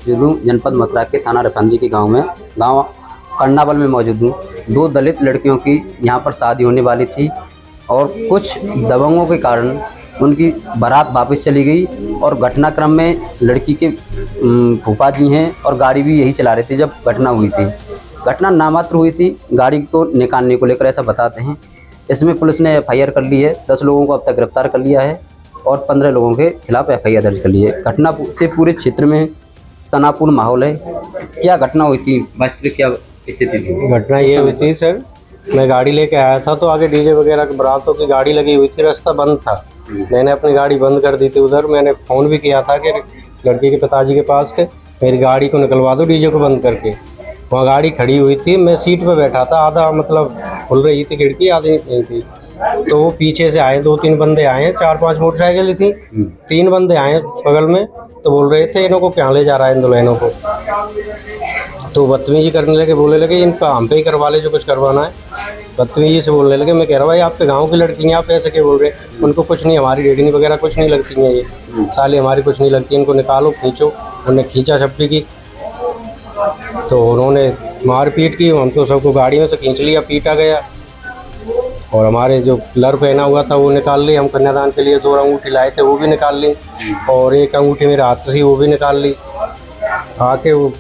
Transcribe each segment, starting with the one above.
मौजूद हूँ जनपद मथुरा के थाना रिफाइनरी के गांव कर्णावल में मौजूद हूँ। 2 दलित लड़कियों की यहाँ पर शादी होने वाली थी और कुछ दबंगों के कारण उनकी बारात वापस चली गई और घटनाक्रम में लड़की के फूफा जी हैं और गाड़ी भी यही चला रहे थे जब घटना हुई थी। घटना नामात्र हुई थी, गाड़ी को निकालने को लेकर ऐसा बताते हैं। इसमें पुलिस ने FIR कर ली है, 10 लोगों को अब तक गिरफ्तार कर लिया है और 15 लोगों के खिलाफ FIR दर्ज कर ली है। घटना से पूरे क्षेत्र में तनावपूर्ण माहौल है। क्या घटना हुई थी, वास्तविक क्या स्थिति थी? घटना ये हुई थी सर, मैं गाड़ी लेके आया था तो आगे डीजे वगैरह की बारातों की गाड़ी लगी हुई थी, रास्ता बंद था। मैंने अपनी गाड़ी बंद कर दी थी उधर। मैंने फ़ोन भी किया था कि लड़की के पिताजी के पास के मेरी गाड़ी को निकलवा दो डीजे को बंद करके। वहाँ गाड़ी खड़ी हुई थी, मैं सीट पे बैठा था, आधा मतलब खुल रही थी खिड़की, आधी नहीं थी। तो वो पीछे से आए, 2-3 बंदे आए, 4-5 मोटरसाइकिल थी, 3 बंदे आए बगल में, तो बोल रहे थे इन्हों को क्या ले जा रहा है इन दुल्हनों को। तो बदतमीजी करने लगे, बोलने लगे इनका हम पे ही करवा ले जो कुछ करवाना है। बदतमीजी से बोलने लगे। मैं कह रहा भाई आपके गांव की लड़की हैं, आप ऐसे क्या बोल रहे हैं? उनको कुछ नहीं, हमारी रेडिंग वगैरह कुछ नहीं लगती हैं, ये साले हमारी कुछ नहीं लगती, इनको निकालो, खींचो। उन्होंने खींचा छपटी की तो उन्होंने मारपीट की, हमको सबको गाड़ी में से खींच लिया, पीटा गया। और हमारे जो लर पहना हुआ था वो निकाल ली। हम कन्यादान के लिए 2 अंगूठी लाए थे वो भी निकाल ली, और 1 अंगूठी मेरे हाथ से वो भी निकाल ली। आके वो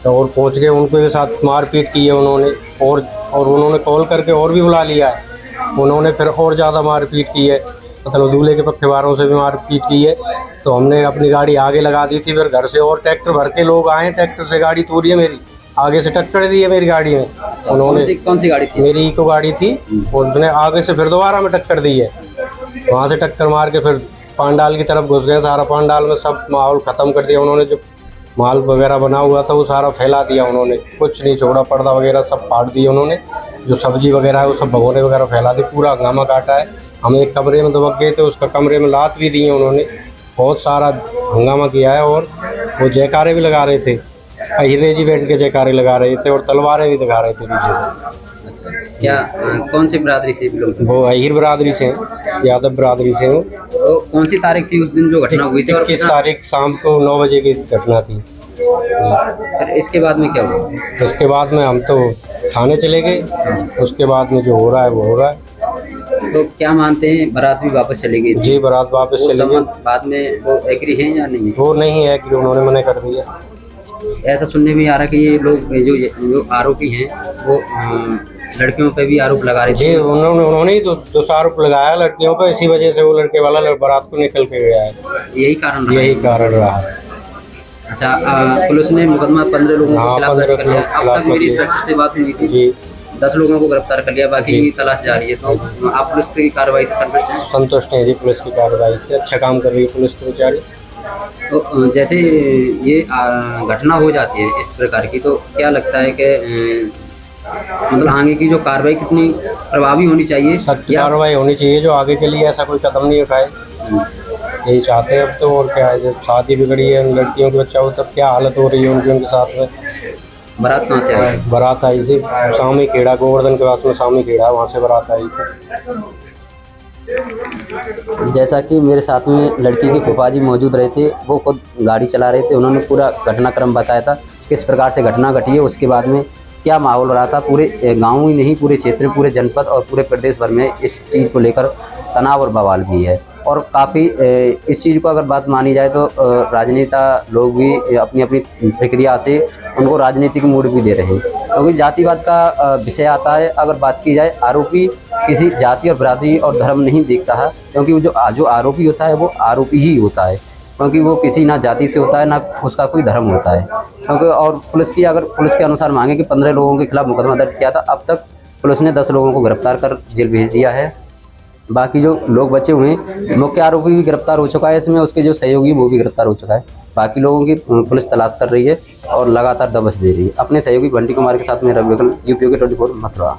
और पहुंच गए, उनके साथ मारपीट की है उन्होंने, और उन्होंने कॉल करके और भी बुला लिया है। उन्होंने फिर और ज़्यादा मारपीट की है, मतलब दूल्हे के पक्षवारों से भी मारपीट की है। तो हमने अपनी गाड़ी आगे लगा दी थी, फिर घर से और ट्रैक्टर भर के लोग आए, ट्रैक्टर से गाड़ी तोड़ी है मेरी, आगे से टक्कर दी है मेरी गाड़ी में उन्होंने। कौन सी गाड़ी थी? मेरी इको गाड़ी थी, और उन्होंने आगे से फिर दोबारा में टक्कर दी है। वहाँ से टक्कर मार के फिर पांडाल की तरफ घुस गए। सारा पांडाल में सब माहौल ख़त्म कर दिया उन्होंने। जो माल वगैरह बना हुआ था वो सारा फैला दिया उन्होंने, कुछ नहीं छोड़ा, पर्दा वगैरह सब फाड़ दिए उन्होंने। जो सब्जी वगैरह है वो सब भगोने वगैरह फैला दी, पूरा हंगामा काटा है। हम एक कमरे में दबक गए थे, उसका कमरे में लात भी दी है उन्होंने, बहुत सारा हंगामा किया है। और वो जयकारे भी लगा रहे थे, अहिर रेजिमेंट के जयकारे लगा रहे थे और तलवारें भी दिखा रहे थे पीछे से। अच्छा, क्या कौन सी बिरादरी से बिलोंग? वो अहिर बिरादरी से हैं, यादव बिरादरी से हैं। तो कौन सी तारीख थी उस दिन जो घटना हुई थी? 21 तारीख शाम को 9 बजे की घटना थी। फिर इसके बाद में क्या हुआ? उसके बाद में हम तो थाने चले गए। उसके बाद में जो हो रहा है वो हो रहा है। तो क्या मानते हैं, बारात भी वापस चली गई? जी, बारात वापस चली गई। बाद में वो एग्री हैं या नहीं? वो नहीं है कि उन्होंने मना कर दिया। ऐसा सुनने में आ रहा है कि ये लोग जो आरोपी हैं वो लड़कियों पे भी आरोप लगा रहे थे। जी, उन्होंने ही दोषारोप लगाया लड़कियों पर, इसी वजह से वो लड़के वाला बारात को निकल के गया है। यही कारण रहा। अच्छा, पुलिस ने मुकदमा 15 लोगों के खिलाफ दर्ज कर लिया। अब तक मेरी इंस्पेक्टर से बात हुई थी जी, 10 लोगों को गिरफ्तार कर लिया, बाकी की तलाश जारी है। तो आप पुलिस की कार्रवाई से संतुष्ट हैं जी? पुलिस की कार्रवाई से अच्छा काम कर रही है पुलिस तो बेचारी। तो जैसे ये घटना हो जाती है इस प्रकार की, तो क्या लगता है कि मतलब आगे की जो कार्रवाई कितनी प्रभावी होनी चाहिए? सख्त कार्रवाई होनी चाहिए, जो आगे के लिए ऐसा कोई कदम नहीं उठाए, यही चाहते हैं अब तो। और क्या है, जब शादी बिगड़ी है लड़कियों के बच्चा हो तब क्या हालत हो रही है उनके साथ में। बारात कहाँ से आई? बारात आई थी सामी खेड़ा, गोवर्धन के पास में सामी खेड़ा, वहाँ से बारात आई थी। जैसा कि मेरे साथ में लड़की के फूफा जी मौजूद रहे थे, वो खुद गाड़ी चला रहे थे, उन्होंने पूरा घटनाक्रम बताया था किस प्रकार से घटना घटी है, उसके बाद में क्या माहौल रहा था। पूरे गांव ही नहीं, पूरे क्षेत्र, पूरे जनपद और पूरे प्रदेश भर में इस चीज़ को लेकर तनाव और बवाल भी है। और काफ़ी इस चीज़ को अगर बात मानी जाए तो राजनेता लोग भी अपनी अपनी प्रक्रिया से उनको राजनीतिक मूड भी दे रहे हैं, क्योंकि जातिवाद का विषय आता है। अगर बात की जाए, आरोपी किसी जाति और बिरादरी और धर्म नहीं देखता है, क्योंकि वो जो आरोपी होता है वो आरोपी ही होता है, क्योंकि वो किसी ना जाति से होता है ना उसका कोई धर्म होता है। क्योंकि और पुलिस के अनुसार मांगे कि 15 लोगों के खिलाफ मुकदमा दर्ज किया था, अब तक पुलिस ने 10 लोगों को गिरफ्तार कर जेल भेज दिया है। बाकी जो लोग बचे हुए हैं, मुख्य आरोपी भी गिरफ्तार हो चुका है इसमें, उसके जो सहयोगी वो भी गिरफ्तार हो चुका है। बाकी लोगों की पुलिस तलाश कर रही है और लगातार दबश दे रही है। अपने सहयोगी बंटी कुमार के साथ में रवि UPOK 24 मथुरा।